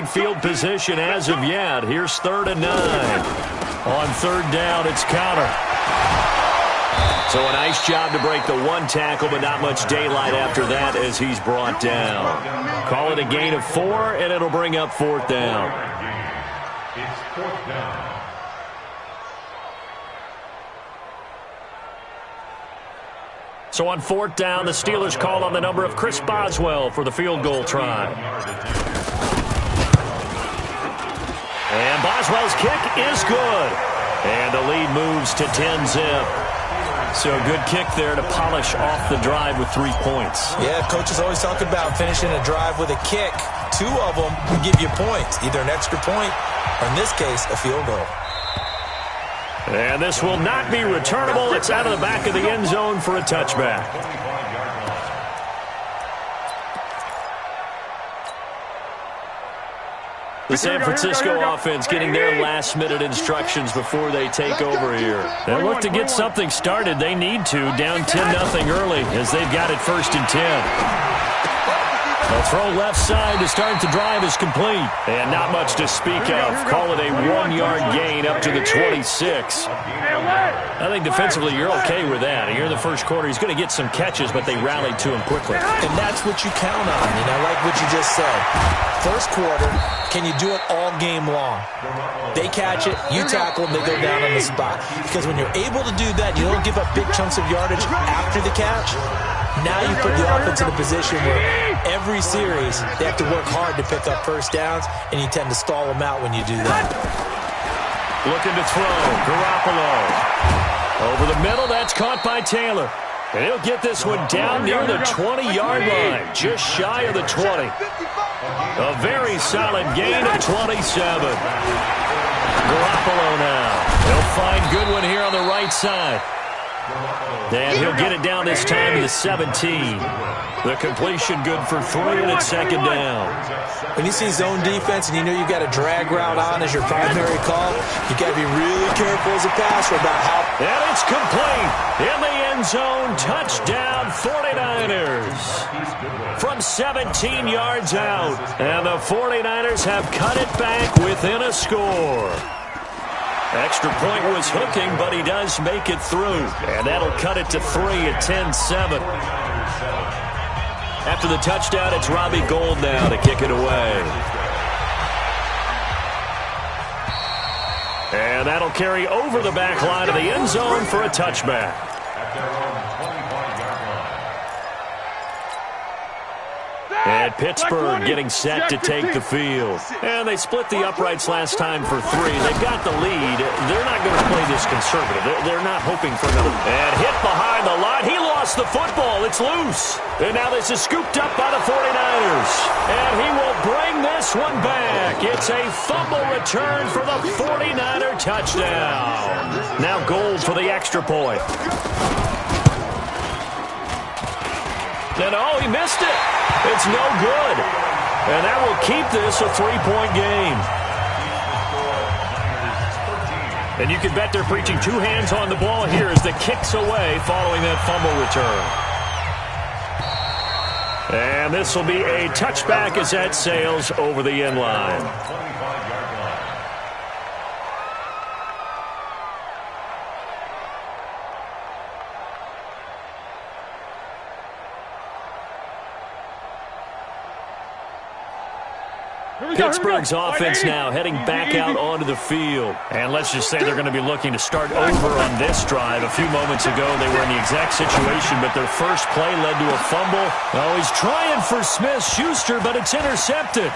Field position as of yet. Here's 3rd and 9. On 3rd down, it's counter. So a nice job to break the one tackle, but not much daylight after that as he's brought down. Call it a gain of 4, and it'll bring up 4th down. It's 4th down. So on 4th down, the Steelers call on the number of Chris Boswell for the field goal try. And Boswell's kick is good. And the lead moves to 10-zip. So a good kick there to polish off the drive with 3 points. Yeah, coaches always talk about finishing a drive with a kick. 2 of them will give you points, either an extra point or, in this case, a field goal. And this will not be returnable. It's out of the back of the end zone for a touchback. The San Francisco offense getting their last-minute instructions before they take over here. They'll look to get something started. They need to, down 10-0 early as they've got it 1st and 10. The throw left side to start the drive is complete. And not much to speak of. Call it a 1-yard gain up to the 26. I think defensively you're okay with that. Here in the first quarter, he's going to get some catches, but they rallied to him quickly. And that's what you count on, like what you just said. First quarter, can you do it all game long? They catch it, you tackle them, they go down on the spot. Because when you're able to do that, you don't give up big chunks of yardage after the catch. Now you put the offense in a position where every series they have to work hard to pick up first downs, and you tend to stall them out when you do that. Looking to throw, Garoppolo. Over the middle, that's caught by Taylor. And he'll get this one down near the 20-yard line, just shy of the 20. A very solid gain of 27. Garoppolo now. He'll find Goodwin here on the right side. And he'll get it down this time to the 17. The completion good for 3, and it's 2nd down. When you see zone defense and you know you've got a drag route on as your primary call, you've got to be really careful as a passer about how... And it's complete. In the end zone, touchdown 49ers. From 17 yards out. And the 49ers have cut it back within a score. Extra point was hooking, but he does make it through. And that'll cut it to 3 at 10-7. After the touchdown, it's Robbie Gould now to kick it away. And that'll carry over the back line of the end zone for a touchback. And Pittsburgh getting set to take the field. And they split the uprights last time for 3. They've got the lead. They're not going to play this conservative. They're not hoping for another. And hit behind the line. He lost the football. It's loose. And now this is scooped up by the 49ers. And he will bring this one back. It's a fumble return for the 49er touchdown. Now Gould for the extra point. And oh, he missed it. It's no good. And that will keep this a 3-point game. And you can bet they're preaching 2 hands on the ball here as the kick's away following that fumble return. And this will be a touchback as that sails over the end line. Pittsburgh's offense now heading back out onto the field. And let's just say they're going to be looking to start over on this drive. A few moments ago, they were in the exact situation, but their first play led to a fumble. Oh, he's trying for Smith-Schuster, but it's intercepted.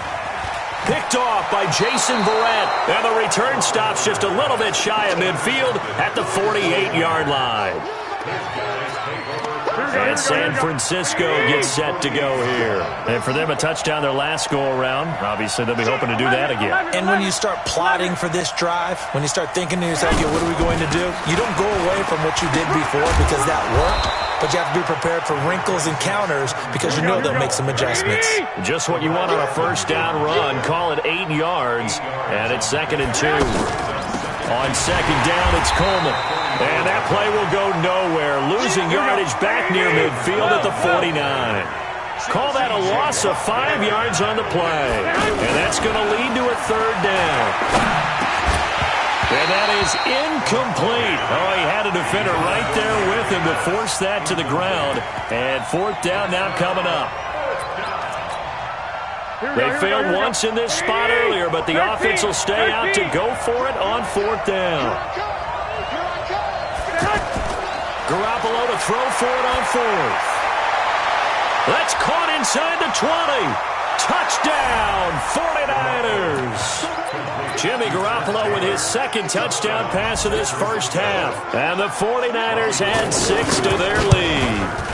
Picked off by Jason Verrett. And the return stops just a little bit shy of midfield at the 48-yard line. And San Francisco gets set to go here. And for them, a touchdown their last go-around. Obviously, they'll be hoping to do that again. And when you start plotting for this drive, when you start thinking to yourself, okay, what are we going to do? You don't go away from what you did before because that worked. But you have to be prepared for wrinkles and counters because you know they'll make some adjustments. Just what you want on a first down run. Call it 8 yards. And it's 2nd and 2. On 2nd down, it's Coleman. And that play will go nowhere. Losing yardage back near midfield at the 49. Call that a loss of 5 yards on the play. And that's going to lead to a third down. And that is incomplete. Oh, he had a defender right there with him to force that to the ground. And fourth down now coming up. They failed once in this spot earlier, but the offense will stay out to go for it on fourth down. Garoppolo to throw for it on fourth. That's caught inside the 20. Touchdown, 49ers. Jimmy Garoppolo with his second touchdown pass of this first half. And the 49ers add 6 to their lead.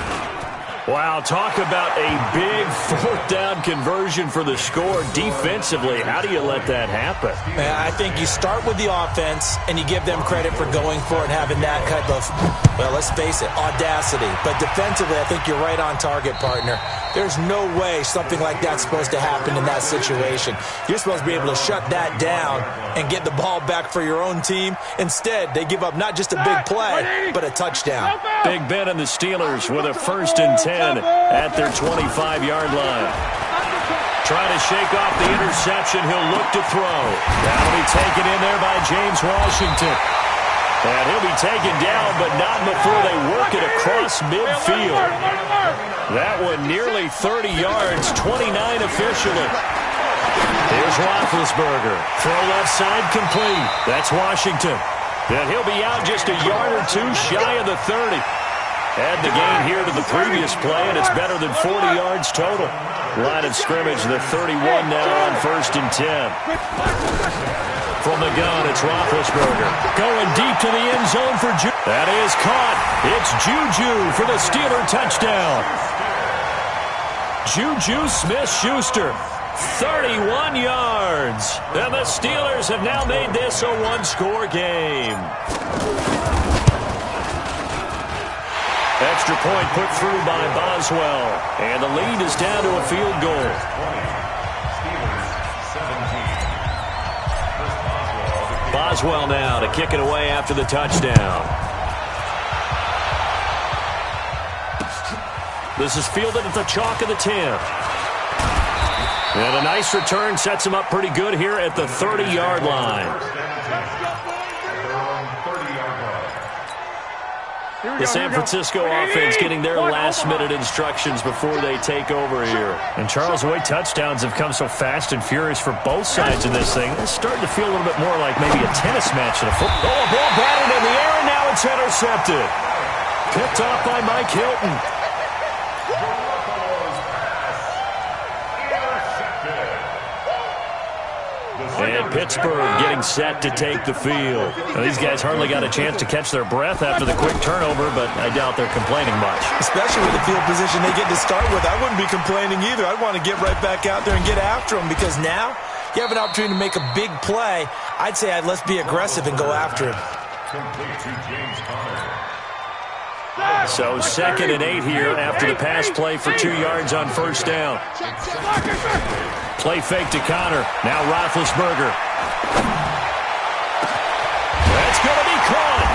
Wow, talk about a big fourth down conversion for the score defensively. How do you let that happen? I think you start with the offense and you give them credit for going for it and having that kind of, well, let's face it, audacity. But defensively, I think you're right on target, partner. There's no way something like that's supposed to happen in that situation. You're supposed to be able to shut that down and get the ball back for your own team. Instead, they give up not just a big play, but a touchdown. Big Ben and the Steelers with a 1st and 10 at their 25-yard line. Trying to shake off the interception. He'll look to throw. That'll be taken in there by James Washington. And he'll be taken down, but not before they work it across midfield. That one nearly 30 yards, 29 officially. Here's Roethlisberger. Throw left side complete. That's Washington. And he'll be out just a yard or two shy of the 30. Add the gain here to the previous play, and it's better than 40 yards total. Line of scrimmage, the 31 now on 1st and 10. From the gun, it's Roethlisberger. Going deep to the end zone for Juju. That is caught. It's Juju for the Steeler touchdown. Juju Smith-Schuster, 31 yards. And the Steelers have now made this a one-score game. Extra point put through by Boswell. And the lead is down to a field goal. Boswell now to kick it away after the touchdown. This is fielded at the chalk of the 10. And a nice return sets him up pretty good here at the 30-yard line. The San Francisco offense getting their last-minute instructions before they take over here. And, Charles, the way touchdowns have come so fast and furious for both sides of this thing, it's starting to feel a little bit more like maybe a tennis match than a football. Oh, a ball batted in the air, and now it's intercepted. Picked off by Mike Hilton. And Pittsburgh getting set to take the field. Now, these guys hardly got a chance to catch their breath after the quick turnover, but I doubt they're complaining much. Especially with the field position they get to start with. I wouldn't be complaining either. I'd want to get right back out there and get after them because now you have an opportunity to make a big play. I'd say let's be aggressive and go after him. So 2nd and 8 here after the pass play for 2 yards on 1st down. Play fake to Connor. Now Roethlisberger. That's going to be caught.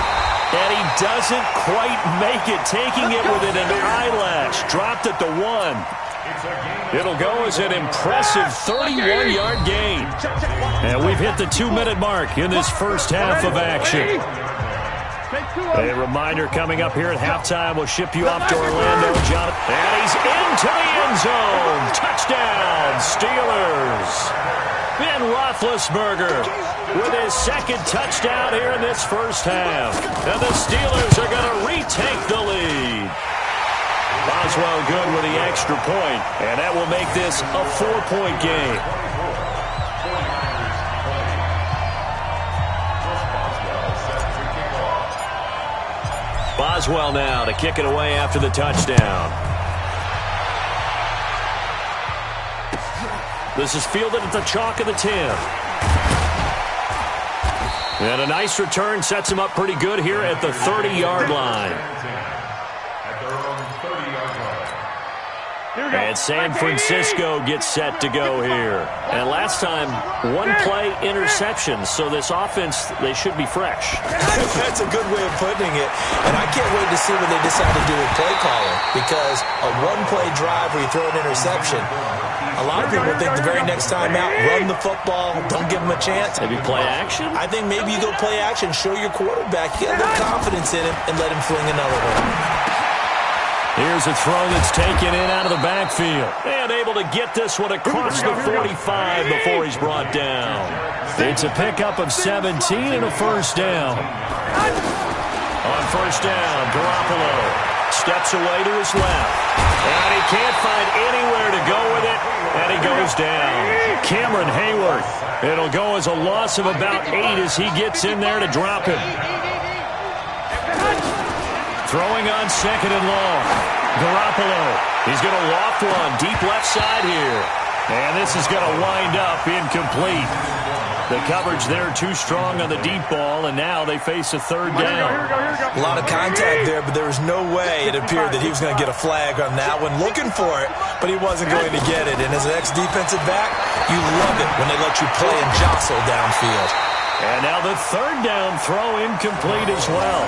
And he doesn't quite make it, taking it within an eyelash. Dropped at the 1. It'll go as an impressive 31-yard gain. And we've hit the 2-minute mark in this first half of action. A reminder coming up here at halftime. We'll ship you off to Orlando, Jonathan. And he's into the end zone. Touchdown, Steelers. Ben Roethlisberger with his 2nd touchdown here in this first half. And the Steelers are going to retake the lead. Boswell good with the extra point, and that will make this a 4-point game. Boswell now to kick it away after the touchdown. This is fielded at the chalk of the 10. And a nice return sets him up pretty good here at the 30-yard line. And San Francisco gets set to go here. And last time, one-play interception. So this offense, they should be fresh. That's a good way of putting it. And I can't wait to see what they decide to do with play calling. Because a one-play drive where you throw an interception, a lot of people think the very next time out, run the football, don't give them a chance. Maybe play action? I think maybe you go play action, show your quarterback, get a little confidence in him, and let him fling another one. Here's a throw that's taken in out of the backfield. And able to get this one across the 45 before he's brought down. It's a pickup of 17 and a first down. On first down, Garoppolo steps away to his left. And he can't find anywhere to go with it. And he goes down. Cameron Hayward. It'll go as a loss of about 8 as he gets in there to drop him. Throwing on second and long. Garoppolo. He's going to loft one deep left side here. And this is going to wind up incomplete. The coverage there too strong on the deep ball, and now they face a third down. A lot of contact there, but there was no way it appeared that he was going to get a flag on that one. Looking for it, but he wasn't going to get it. And as an ex-defensive back, you love it when they let you play and jostle downfield. And now the third down throw incomplete as well.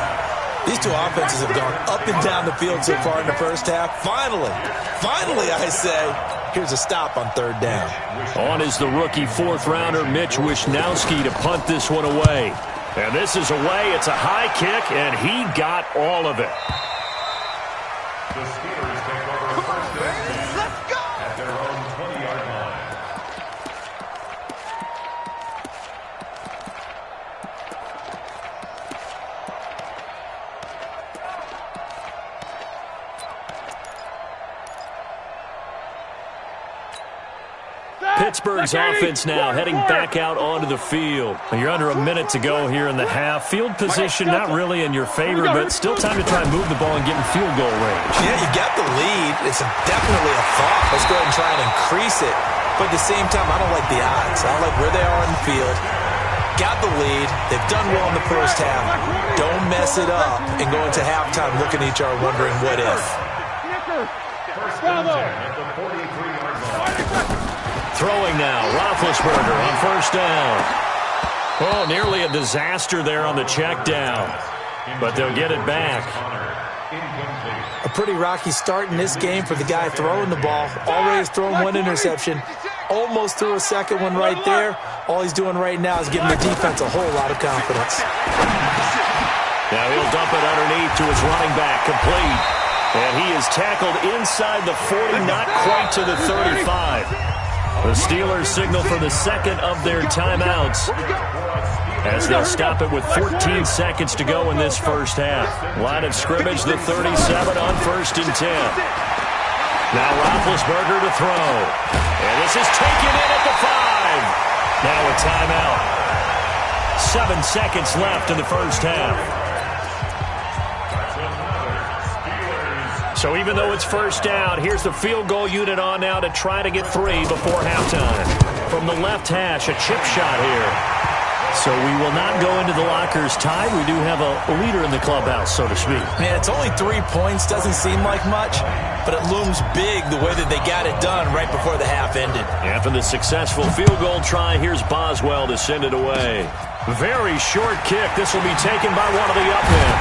These two offenses have gone up and down the field so far in the first half. Finally, I say, here's a stop on third down. On is the rookie fourth-rounder Mitch Wishnowsky to punt this one away. And this is away. It's a high kick, and he got all of it. The Steelers take over first and 10 at their own 20-yard line. Pittsburgh's offense now heading back out onto the field. You're under a minute to go here in the half. Field position not really in your favor, but still time to try and move the ball and get in field goal range. Yeah, you got the lead. It's definitely a thought. Let's go ahead and try and increase it. But at the same time, I don't like the odds. I don't like where they are on the field. Got the lead. They've done well in the first half. Don't mess it up and go into halftime looking at each other wondering what if. First and 10 at the 43-yard line. Throwing now, Roethlisberger on first down. Oh, nearly a disaster there on the check down, but they'll get it back. A pretty rocky start in this game for the guy throwing the ball. Already has thrown one interception. Almost threw a second one right there. All he's doing right now is giving the defense a whole lot of confidence. Now he'll dump it underneath to his running back, complete. And he is tackled inside the 40, not quite to the 35. The Steelers signal for the second of their timeouts as they'll stop it with 14 seconds to go in this first half. Line of scrimmage, the 37 on first and 10. Now Roethlisberger to throw. And this is taken in at the 5. Now a timeout. 7 seconds left in the first half. So even though it's first down, here's the field goal unit on now to try to get 3 before halftime. From the left hash, a chip shot here. So we will not go into the lockers tied. We do have a leader in the clubhouse, so to speak. Man, it's only 3 points. Doesn't seem like much, but it looms big the way that they got it done right before the half ended. After the successful field goal try, here's Boswell to send it away. Very short kick. This will be taken by one of the up men.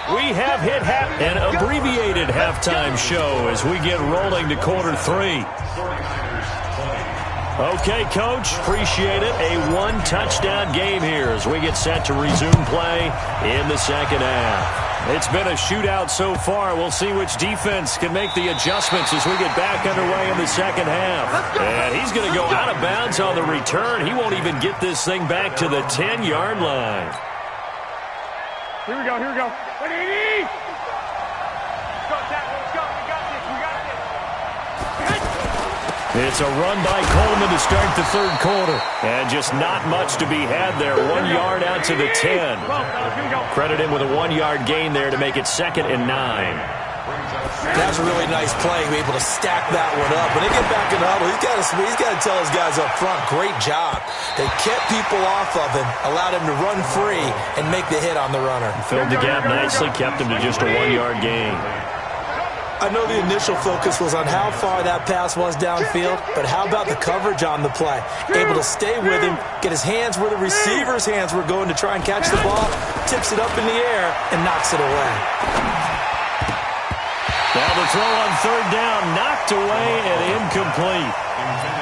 We have hit an abbreviated halftime show as we get rolling to quarter 3. Okay, Coach, appreciate it. A one-touchdown game here as we get set to resume play in the second half. It's been a shootout so far. We'll see which defense can make the adjustments as we get back underway in the second half. And he's going to go out of bounds on the return. He won't even get this thing back to the 10-yard line. Here we go, here we go. Ready? Let's go, Tackle. Let's go. We got this. We got this. It's a run by Coleman to start the third quarter. And just not much to be had there. 1 yard out to the 10. Credit him with a 1 yard gain there to make it 2nd and 9. That's a really nice play, able to stack that one up. When they get back in the huddle, he's got to tell his guys up front, great job. They kept people off of him, allowed him to run free, and make the hit on the runner. Filled the gap nicely, kept him to just a 1-yard gain. I know the initial focus was on how far that pass was downfield, but how about the coverage on the play? Able to stay with him, get his hands where the receiver's hands were going to try and catch the ball, tips it up in the air, and knocks it away. Now the throw on third down, knocked away and incomplete.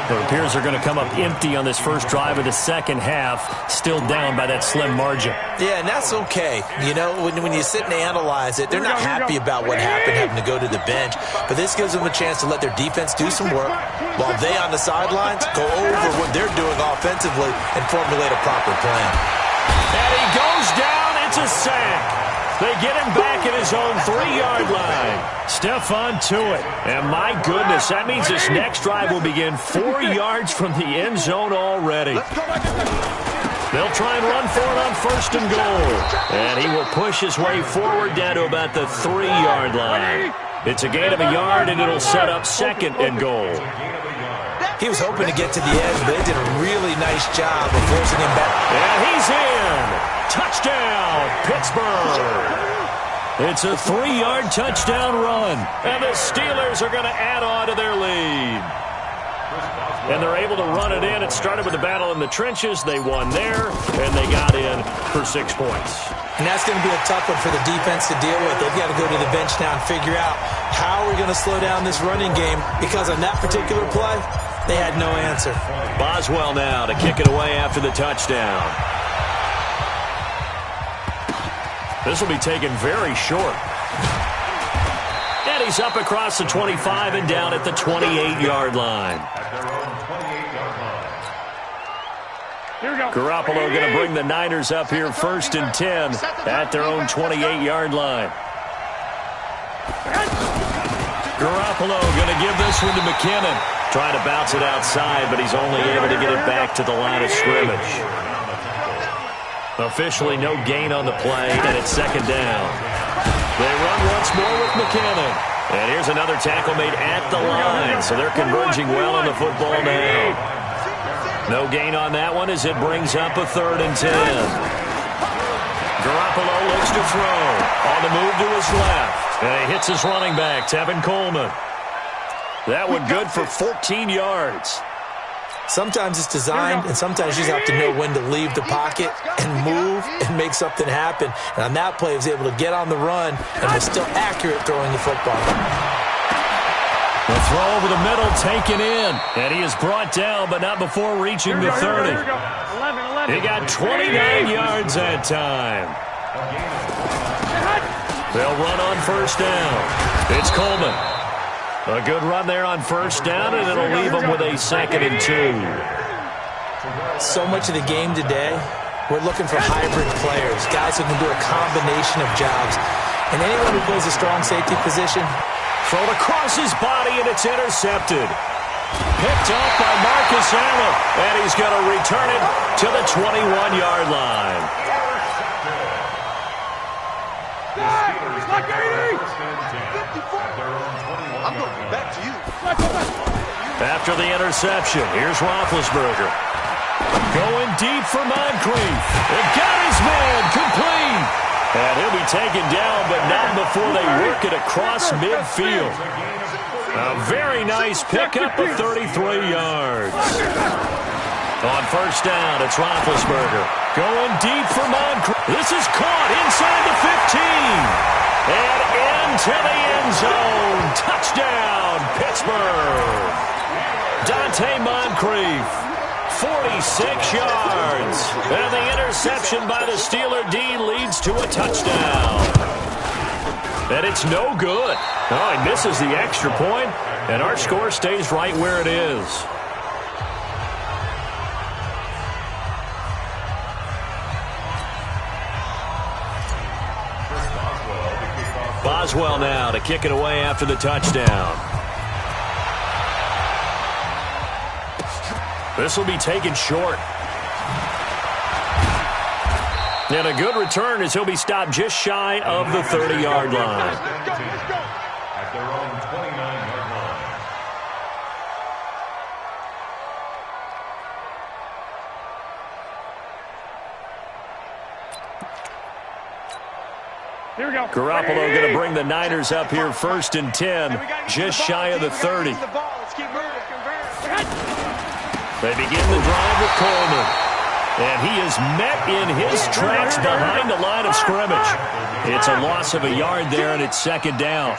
It appears they're going to come up empty on this first drive of the second half, still down by that slim margin. Yeah, and that's okay. You know, when you sit and analyze it, they're not happy about what happened, having to go to the bench. But this gives them a chance to let their defense do some work while they on the sidelines go over what they're doing offensively and formulate a proper plan. And he goes down. It's a sack. They get him back at his own 3-yard line. Stephon Tuitt. And my goodness, that means this next drive will begin 4 yards from the end zone already. They'll try and run for it on first and goal. And he will push his way forward down to about the 3-yard line. It's a gain of a yard, and it'll set up second and goal. He was hoping to get to the edge, but they did a really nice job of forcing him back. And he's in. Touchdown, Pittsburgh. It's a 3-yard touchdown run. And the Steelers are going to add on to their lead. And they're able to run it in. It started with a battle in the trenches. They won there, and they got in for 6 points. And that's going to be a tough one for the defense to deal with. They've got to go to the bench now and figure out how we're going to slow down this running game, because on that particular play, they had no answer. Boswell now to kick it away after the touchdown. This will be taken very short. And he's up across the 25 and down at the 28-yard line. Garoppolo going to bring the Niners up here first and 10 at their own 28-yard line. Garoppolo going to give this one to McKinnon. Trying to bounce it outside, but he's only able to get it back to the line of scrimmage. Officially no gain on the play, and it's second down. They run once more with McKinnon. And here's another tackle made at the line, so they're converging well on the football now. No gain on that one as it brings up a 3rd and 10. Garoppolo looks to throw. On the move to his left. And he hits his running back, Tevin Coleman. That one good for 14 yards. Sometimes it's designed, and sometimes you just have to know when to leave the pocket and move and make something happen. And on that play, he was able to get on the run and was still accurate throwing the football. The throw over the middle taken in. And he is brought down, but not before reaching the 30. He got 29 yards that time. They'll run on first down. It's Coleman. A good run there on first down, and it'll leave them with a 2nd and 2. So much of the game today, we're looking for hybrid players, guys who can do a combination of jobs. And anyone who plays a strong safety position. Thrown across his body, and it's intercepted. Picked up by Marcus Allen, and he's going to return it to the 21-yard line. I'm going to be back to you. After the interception, here's Roethlisberger. Going deep for Moncrief. It got his man complete. And he'll be taken down, but not before they work it across midfield. A very nice pickup of 33 yards. On first down, it's Roethlisberger. Going deep for Moncrief. This is caught inside the 15. And into the end zone. Touchdown, Pittsburgh. Dante Moncrief, 46 yards. And the interception by the Steeler D leads to a touchdown. And it's no good. Oh, he misses the extra point, and our score stays right where it is. Boswell now to kick it away after the touchdown. This will be taken short. And a good return as he'll be stopped just shy of the 30-yard line. Here we go. Garoppolo going to bring the Niners up here 1st and 10, just shy of the 30. They begin the drive with Coleman. And he is met in his tracks behind the line of scrimmage. It's a loss of a yard there, and it's 2nd down.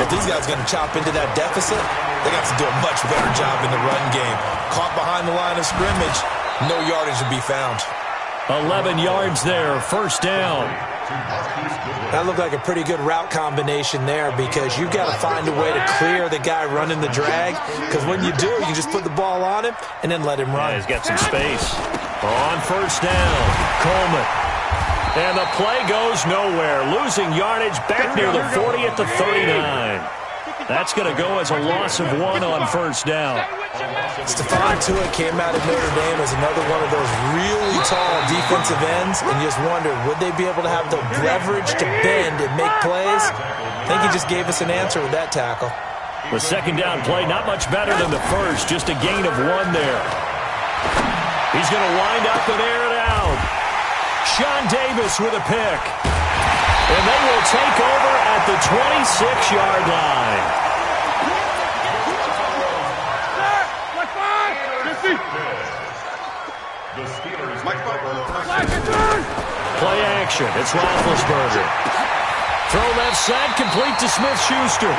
If these guys are going to chop into that deficit, they got to do a much better job in the run game. Caught behind the line of scrimmage, no yardage to be found. 11 yards there, 1st down. That looked like a pretty good route combination there because you've got to find a way to clear the guy running the drag, because when you do, you just put the ball on him and then let him run. Yeah, he's got some space. On 1st down, Coleman. And the play goes nowhere. Losing yardage back near the 40 at the 39. That's going to go as a loss of 1 on 1st down. Stephon Tuitt came out of Notre Dame as another one of those really tall defensive ends, and you just wondered, would they be able to have the leverage to bend and make plays? I think he just gave us an answer with that tackle. The 2nd down play, not much better than the first, just a gain of 1 there. He's going to wind up and air it out. Sean Davis with a pick. And they will take over at the 26-yard line. The Steelers Play action. It's Roethlisberger. Throw left side, complete to Smith-Schuster.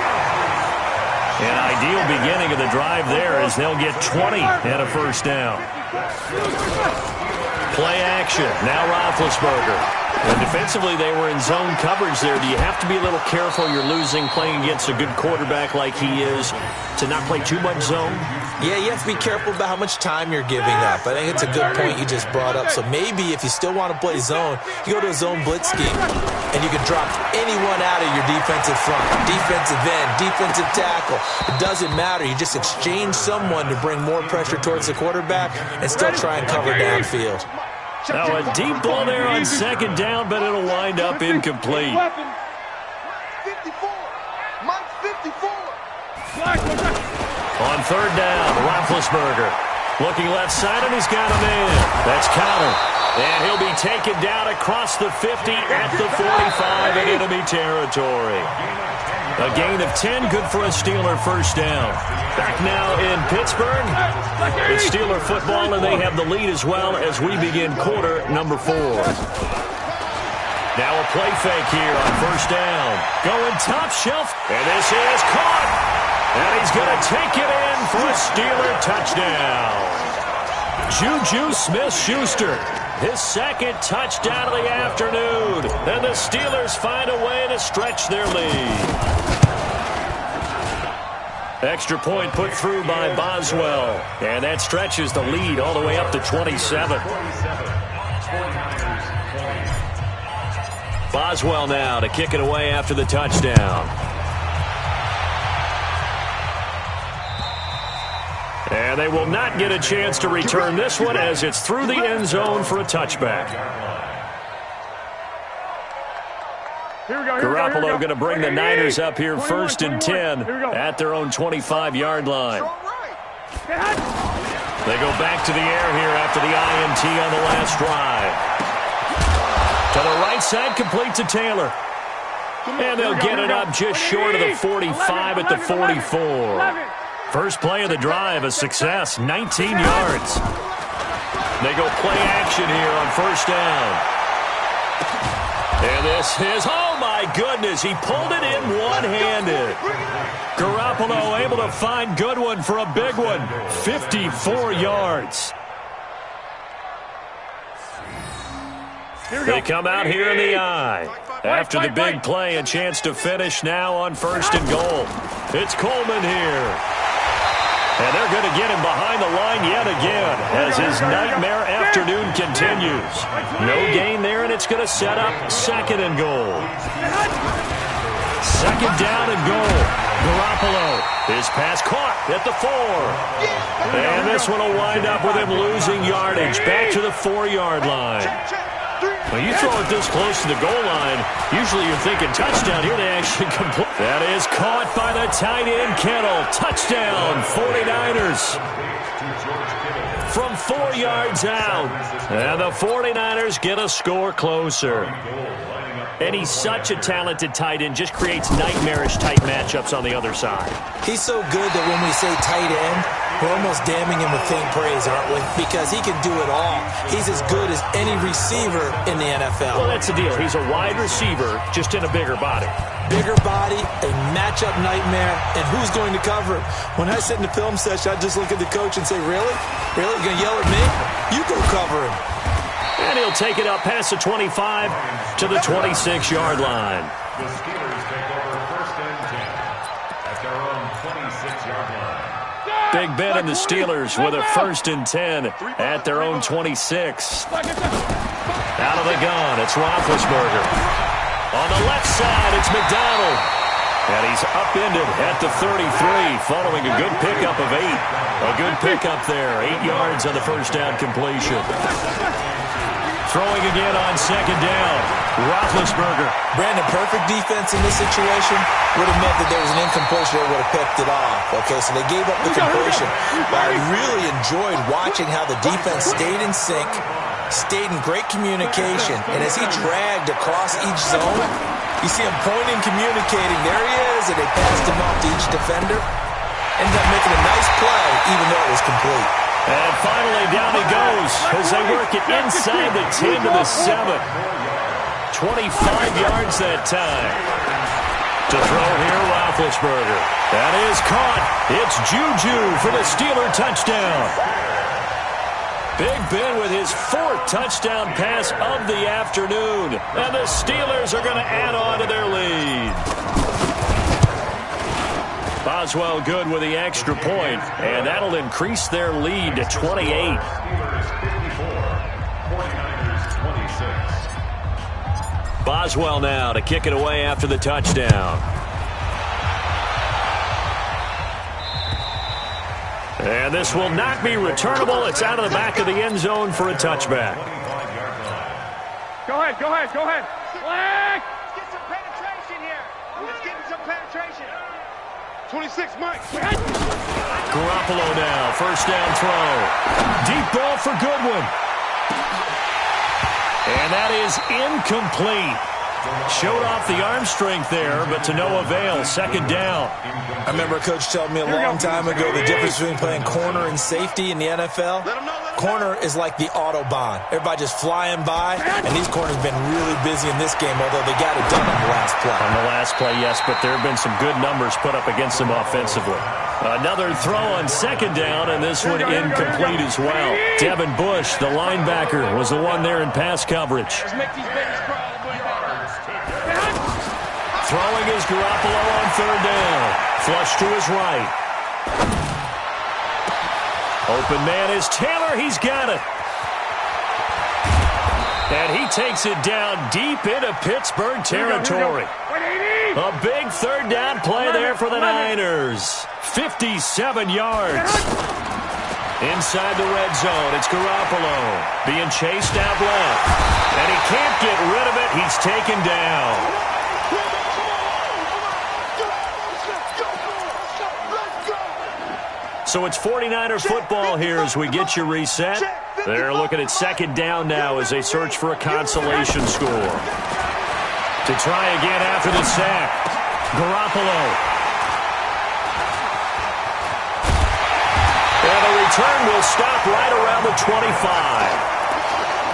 An ideal beginning of the drive there as they'll get 20 and a 1st down. Play action. Now Roethlisberger. And defensively, they were in zone coverage there. Do you have to be a little careful? You're losing, playing against a good quarterback like he is, to not play too much zone? Yeah, you have to be careful about how much time you're giving up. I think it's a good point you just brought up. So maybe if you still want to play zone, you go to a zone blitz scheme, and you can drop anyone out of your defensive front, defensive end, defensive tackle. It doesn't matter. You just exchange someone to bring more pressure towards the quarterback and still try and cover downfield. Now a deep ball there on 2nd down, but it'll wind up incomplete. 54. Mike 54. On 3rd down, Roethlisberger. Looking left side, and he's got a man. That's counter. And he'll be taken down across the 50 at the 45 in enemy territory. A gain of 10, good for a Steeler 1st down. Back now in Pittsburgh. It's Steeler football, and they have the lead as well as we begin quarter number 4. Now a play fake here on 1st down. Going top shelf, and this is caught. And he's going to take it in for a Steeler touchdown. Juju Smith-Schuster, his 2nd touchdown of the afternoon. And the Steelers find a way to stretch their lead. Extra point put through by Boswell. And that stretches the lead all the way up to 27. Boswell now to kick it away after the touchdown. And they will not get a chance to return this one as it's through the end zone for a touchback. Garoppolo going to bring the Niners up here 1st and 10 at their own 25-yard line. They go back to the air here after the INT on the last drive. To the right side, complete to Taylor. And they'll get it up just short of the 45 at the 44. First play of the drive, a success, 19 yards. They go play action here on 1st down. And this is, oh my goodness, he pulled it in one-handed. Garoppolo able to find Goodwin for a big one, 54 yards. They come out here in the eye. After the big play, a chance to finish now on 1st and goal. It's Coleman here. And they're going to get him behind the line yet again as his nightmare afternoon continues. No gain there, and it's going to set up 2nd and goal. 2nd down and goal. Garoppolo. His pass caught at the 4. And this one will wind up with him losing yardage back to the 4-yard line. When you throw it this close to the goal line, usually you're thinking touchdown. Here they actually complete. That is caught by the tight end, Kittle. Touchdown, 49ers. From 4 yards out. And the 49ers get a score closer. And he's such a talented tight end, just creates nightmarish-type matchups on the other side. He's so good that when we say tight end, we're almost damning him with faint praise, aren't we? Because he can do it all. He's as good as any receiver in the NFL. Well, that's the deal. He's a wide receiver, just in a bigger body. Bigger body, a matchup nightmare, and who's going to cover it? When I sit in the film session, I just look at the coach and say, really? Really? You're going to yell at me? You go cover him. And he'll take it up past the 25 to the 26-yard line. The Steelers take over first and 10 at their own 26-yard line. Big Ben and the Steelers with a first and 10 at their own 26. Out of the gun, it's Roethlisberger. On the left side, it's McDonald. And he's upended at the 33 following a good pickup of 8. A good pickup there, 8 yards on the first down completion. Throwing again on second down. Roethlisberger. Brandon, perfect defense in this situation would have meant that there was an incompletion that would have picked it off. Okay, so they gave up the completion. But I really enjoyed watching how the defense stayed in sync, stayed in great communication, and as he dragged across each zone, you see him pointing, communicating. There he is, and they passed him off to each defender. Ended up making a nice play, even though it was complete. And finally, down he goes as they work it inside the 10 to the 7. 25 yards that time. To throw here, Roethlisberger. That is caught. It's Juju for the Steeler touchdown. Big Ben with his 4th touchdown pass of the afternoon. And the Steelers are going to add on to their lead. Boswell good with the extra point, and that'll increase their lead to 28. Steelers 54, 49ers 26. Boswell now to kick it away after the touchdown. And this will not be returnable. It's out of the back of the end zone for a touchback. Go ahead, go ahead, go ahead. Flag! Let's get some penetration here. Let's get some penetration. 26, Mike. Garoppolo now, first down throw. Deep ball for Goodwin. And that is incomplete. Showed off the arm strength there, but to no avail. Second down. I remember a coach telling me a long time ago the difference between playing corner and safety in the NFL. Corner is like the Autobahn. Everybody just flying by, and these corners have been really busy in this game, although they got it done on the last play. On the last play, yes, but there have been some good numbers put up against them offensively. Another throw on second down, and this one incomplete as well. Devin Bush, the linebacker, was the one there in pass coverage. Throwing is Garoppolo on third down. Flush to his right. Open man is Taylor. He's got it. And he takes it down deep into Pittsburgh territory. A big third down play there for the Niners. 57 yards. Inside the red zone, it's Garoppolo being chased out left. And he can't get rid of it. He's taken down. So it's 49er football here as we get you reset. They're looking at second down now as they search for a consolation score. To try again after the sack. Garoppolo. And the return will stop right around the 25.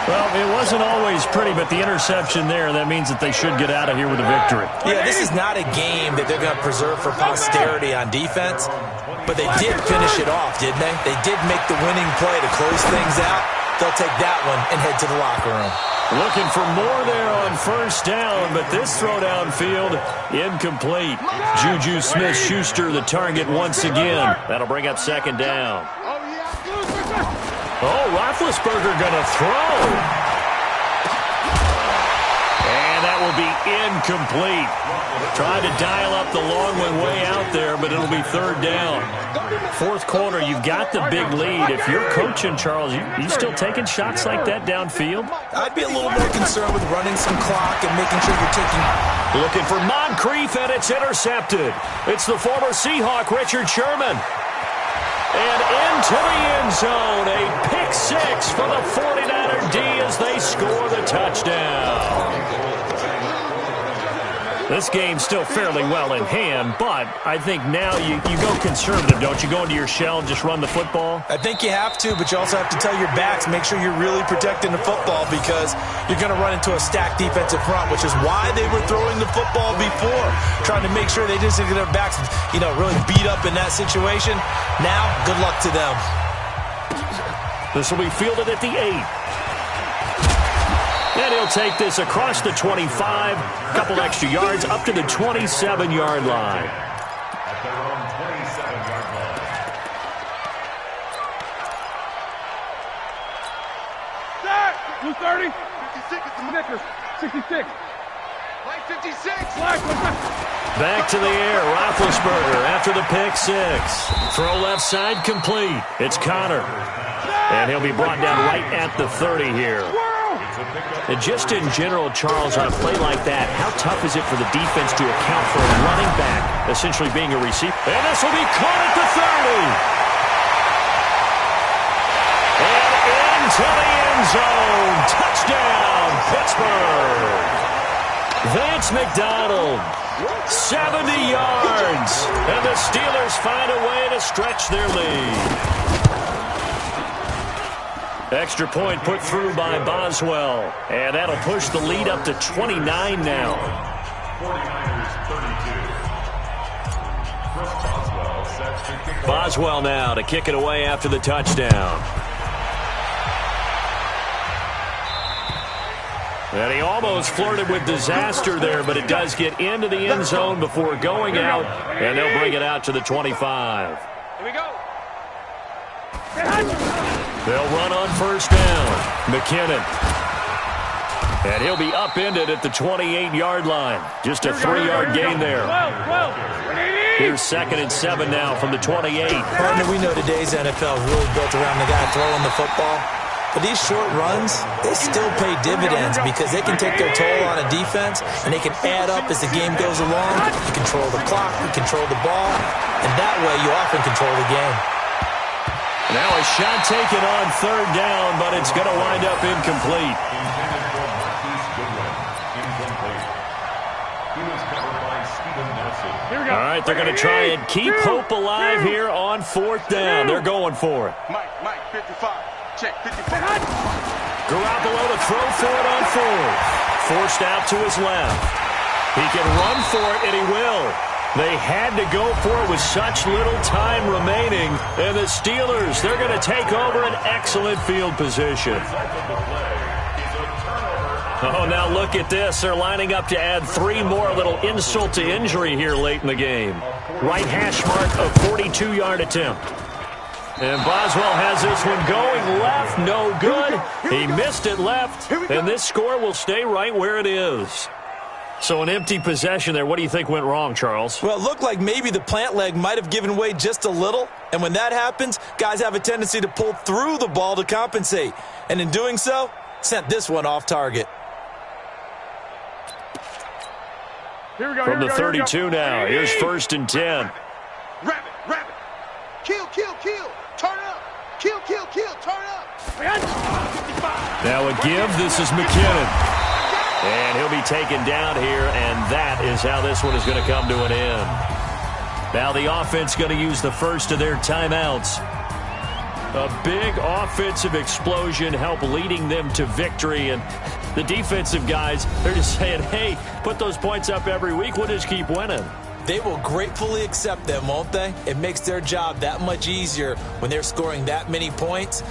Well, it wasn't always pretty, but the interception there, that means that they should get out of here with a victory. Yeah, this is not a game that they're going to preserve for posterity on defense, but they did finish it off, didn't they? They did make the winning play to close things out. They'll take that one and head to the locker room. Looking for more there on first down, but this throw downfield, incomplete. Juju Smith-Schuster the target once again. That'll bring up second down. Oh, Roethlisberger going to throw. And that will be incomplete. Tried to dial up the long one way out there, but it'll be third down. Fourth quarter, you've got the big lead. If you're coaching, Charles, you still taking shots like that downfield? I'd be a little more concerned with running some clock and making sure you're taking... Looking for Moncrief, and it's intercepted. It's the former Seahawk, Richard Sherman. And into the end zone, a pick six for the 49er D as they score the touchdown. This game's still fairly well in hand, but I think now you go conservative, don't you? Go into your shell and just run the football? I think you have to, but you also have to tell your backs, make sure you're really protecting the football because you're going to run into a stacked defensive front, which is why they were throwing the football before, trying to make sure they didn't get their backs, really beat up in that situation. Now, good luck to them. This will be fielded at the 8. And he'll take this across the 25, a couple extra yards, up to the 27-yard line. At their own 27-yard line. Blue 30. 56 at the Snickers. 66. Light 56. Back to the air, Roethlisberger after the pick 6. Throw left side complete. It's Connor. And he'll be brought down right at the 30 here. And just in general, Charles, on a play like that, how tough is it for the defense to account for a running back essentially being a receiver? And this will be caught at the 30. And into the end zone. Touchdown, Pittsburgh. Vance McDonald, 70 yards. And the Steelers find a way to stretch their lead. Extra point put through by Boswell. And that'll push the lead up to 29 now. 49ers 32. Chris Boswell sets to kick off. Boswell now to kick it away after the touchdown. And he almost flirted with disaster there, but it does get into the end zone before going out. And they'll bring it out to the 25. Here we go. They'll run on first down. McKinnon. And he'll be upended at the 28-yard line. Just a 3-yard gain there. Here's 2nd and 7 now from the 28. Partner, we know today's NFL is really built around the guy throwing the football. But these short runs, they still pay dividends because they can take their toll on a defense, and they can add up as the game goes along. You control the clock, you control the ball, and that way you often control the game. Now a shot taken on 3rd down, but it's going to wind up incomplete. Intended for Marquise Goodwin. Incomplete. He was covered by Stephen Nelson. All right, they're going to try and keep hope alive here on 4th down. They're going for it. Mike, 55. Check, 55. Garoppolo to throw for it on 4th. Forced out to his left. He can run for it, and he will. They had to go for it with such little time remaining. And the Steelers, they're going to take over an excellent field position. Oh, now look at this. They're lining up to add 3 more, little insult to injury here late in the game. Right hash mark, a 42-yard attempt. And Boswell has this one going left, no good. He missed it left, and this score will stay right where it is. So an empty possession there. What do you think went wrong, Charles? Well, it looked like maybe the plant leg might have given way just a little. And when that happens, guys have a tendency to pull through the ball to compensate. And in doing so, sent this one off target. Here we go. From the 32 now. Here's 1st and 10. Rabbit. Kill. Turn up. Kill. Turn up. 55. Now a give. This is McKinnon. And he'll be taken down here, and that is how this one is going to come to an end. Now the offense going to use the first of their timeouts. A big offensive explosion help leading them to victory, and the defensive guys, they're just saying, hey, put those points up every week, we'll just keep winning. They will gratefully accept them, won't they? It makes their job that much easier when they're scoring that many points.